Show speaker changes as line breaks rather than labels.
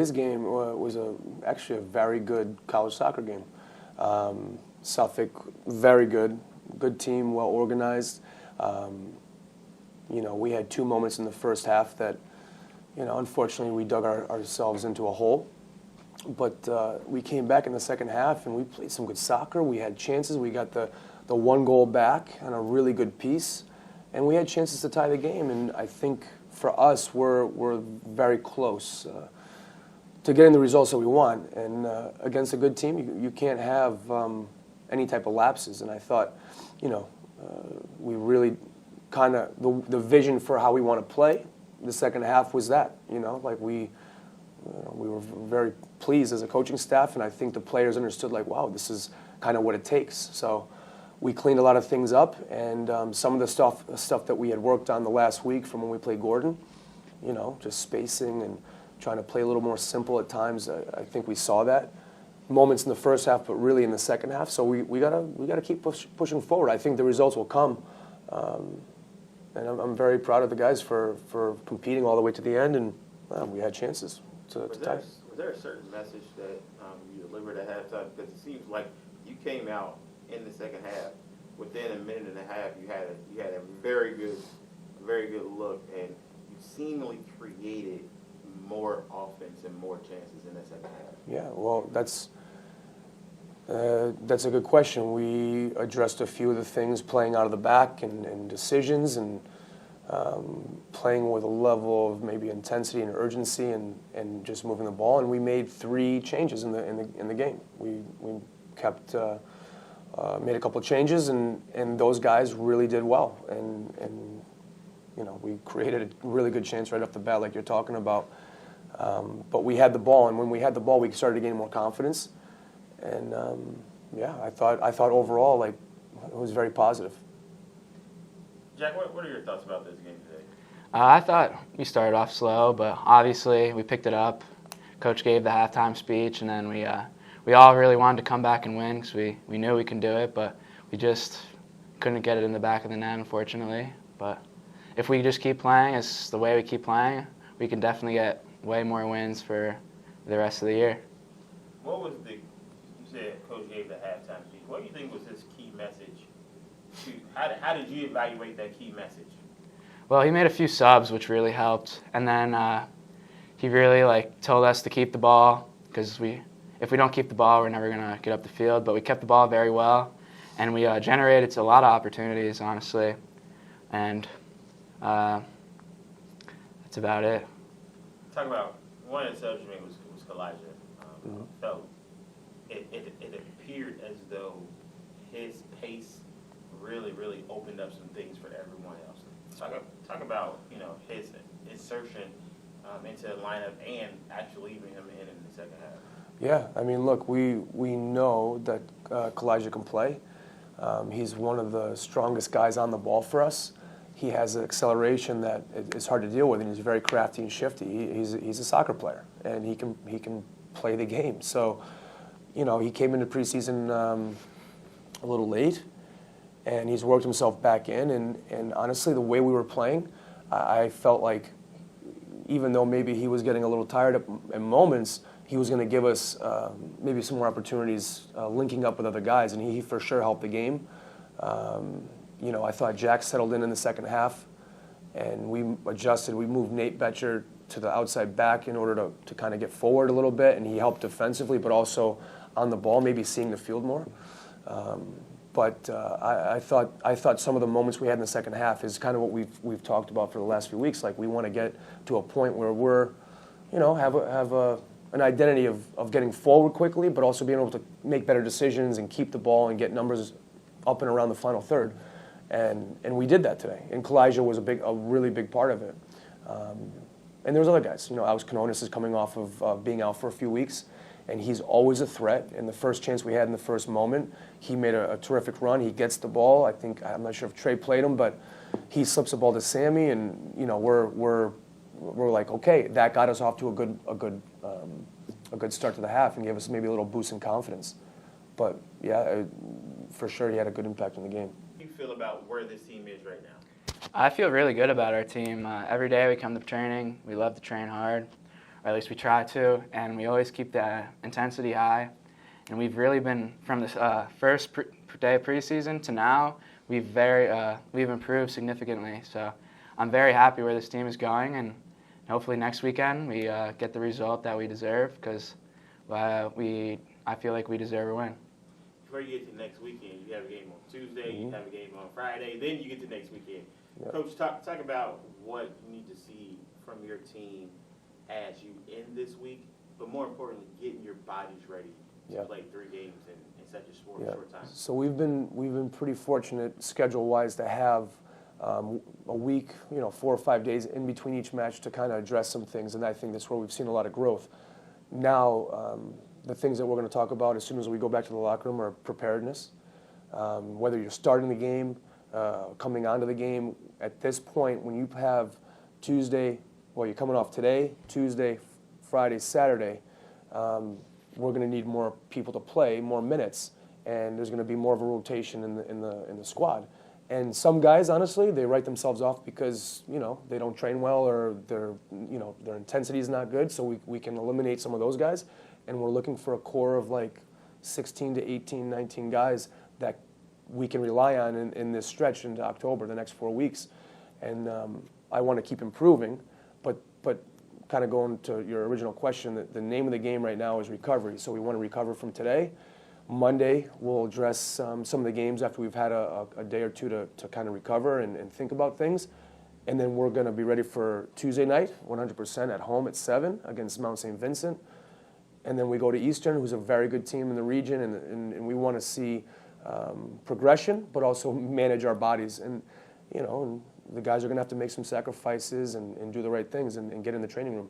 today's game was actually a very good college soccer game. Suffolk, very good team, well organized. We had 2 moments in the first half that, unfortunately we dug ourselves into a hole. But we came back in the second half and we played some good soccer. We had chances. We got the 1 goal back on a really good piece, and we had chances to tie the game. And I think for us, we're very close to getting the results that we want. And against a good team, you can't have any type of lapses. And I thought, we really kind of the vision for how we want to play. The second half was that, we were very pleased as a coaching staff, and I think the players understood, wow, this is kind of what it takes. So we cleaned a lot of things up, and some of the stuff that we had worked on the last week from when we played Gordon, just spacing and trying to play a little more simple at times. I think we saw that moments in the first half, but really in the second half. So we gotta keep pushing forward. I think the results will come, and I'm very proud of the guys for competing all the way to the end, and we had chances to tie.
Was there a certain message that you delivered at halftime? Because it seems like you came out in the second half. Within a minute and a half, you had a very good look, and you seemingly created more offense and more chances in that second half.
Yeah, well, that's a good question. We addressed a few of the things, playing out of the back and decisions, and playing with a level of maybe intensity and urgency, and just moving the ball. And we made 3 changes in the game. We kept made a couple of changes, and those guys really did well. And we created a really good chance right off the bat, like you're talking about. But we had the ball, and when we had the ball, we started to gain more confidence. And I thought overall, it was very positive.
Jack, what are your thoughts about this game today?
I thought we started off slow, but obviously we picked it up. Coach gave the halftime speech, and then we all really wanted to come back and win because we knew we can do it, but we just couldn't get it in the back of the net, unfortunately. But if we just keep playing, it's the way we keep playing, we can definitely get way more wins for the rest of the year.
What was you said Coach gave the halftime speech. What do you think was his key message? How did you evaluate that key message?
Well, he made a few subs, which really helped. And then he really told us to keep the ball, because if we don't keep the ball, we're never going to get up the field. But we kept the ball very well, and we generated a lot of opportunities, honestly. And that's about it.
Talk about one of the subs you made was Kulas. Felt it appeared as though his pace really opened up some things for everyone else. Talk about his insertion into the lineup and actually leaving him in the second half.
Yeah, I mean, look, we know that Kulas can play. He's one of the strongest guys on the ball for us. He has an acceleration that is hard to deal with, and he's very crafty and shifty. He's a soccer player, and he can play the game. So, he came into preseason a little late, and he's worked himself back in. And honestly, the way we were playing, I felt like even though maybe he was getting a little tired at moments, he was going to give us maybe some more opportunities linking up with other guys, and he for sure helped the game. I thought Jack settled in the second half, and we adjusted. We moved Nate Betcher to the outside back in order to kind of get forward a little bit, and he helped defensively, but also on the ball, maybe seeing the field more. But I thought some of the moments we had in the second half is kind of what we've talked about for the last few weeks. We want to get to a point where we're, have an identity of getting forward quickly, but also being able to make better decisions and keep the ball and get numbers up and around the final third. And we did that today. And Kulas was a really big part of it. And there's other guys. Alex Canonis is coming off of being out for a few weeks, and he's always a threat. And the first chance we had in the first moment, he made a terrific run. He gets the ball. I'm not sure if Trey played him, but he slips the ball to Sammy, and we're like, okay, that got us off to a good start to the half and gave us maybe a little boost in confidence. But yeah, for sure he had a good impact on the game.
How do you feel about where this team is right now?
I feel really good about our team. Every day we come to training. We love to train hard. or at least we try to, and we always keep the intensity high. And we've really been, from this first day of preseason to now, we've improved significantly. So I'm very happy where this team is going, and hopefully next weekend we get the result that we deserve, because I feel like we deserve a win.
Before you get to next weekend, you have a game on Tuesday, you have a game on Friday, then you get to next weekend.
Yep.
Coach, talk about what you need to see from your team as you end this week, but more importantly, getting your bodies ready to play 3 games in such a short time.
So we've been pretty fortunate schedule-wise to have a week, 4 or 5 days in between each match to kind of address some things, and I think that's where we've seen a lot of growth. Now, the things that we're going to talk about as soon as we go back to the locker room are preparedness. Whether you're starting the game, coming onto the game, at this point, when you have Tuesday, well, you're coming off today, Tuesday, Friday, Saturday, we're going to need more people to play, more minutes, and there's going to be more of a rotation in the squad. And some guys, honestly, they write themselves off because they don't train well, or their intensity is not good. So we can eliminate some of those guys, and we're looking for a core of like 16 to 18, 19 guys that we can rely on in this stretch into October, the next 4 weeks. And I want to keep improving, but kind of going to your original question, the name of the game right now is recovery. So we want to recover from today. Monday, we'll address some of the games after we've had a day or two to kind of recover and think about things. And then we're going to be ready for Tuesday night, 100% at home at 7 against Mount St. Vincent. And then we go to Eastern, who's a very good team in the region, and we want to see progression, but also manage our bodies. And, and the guys are going to have to make some sacrifices and do the right things and get in the training room.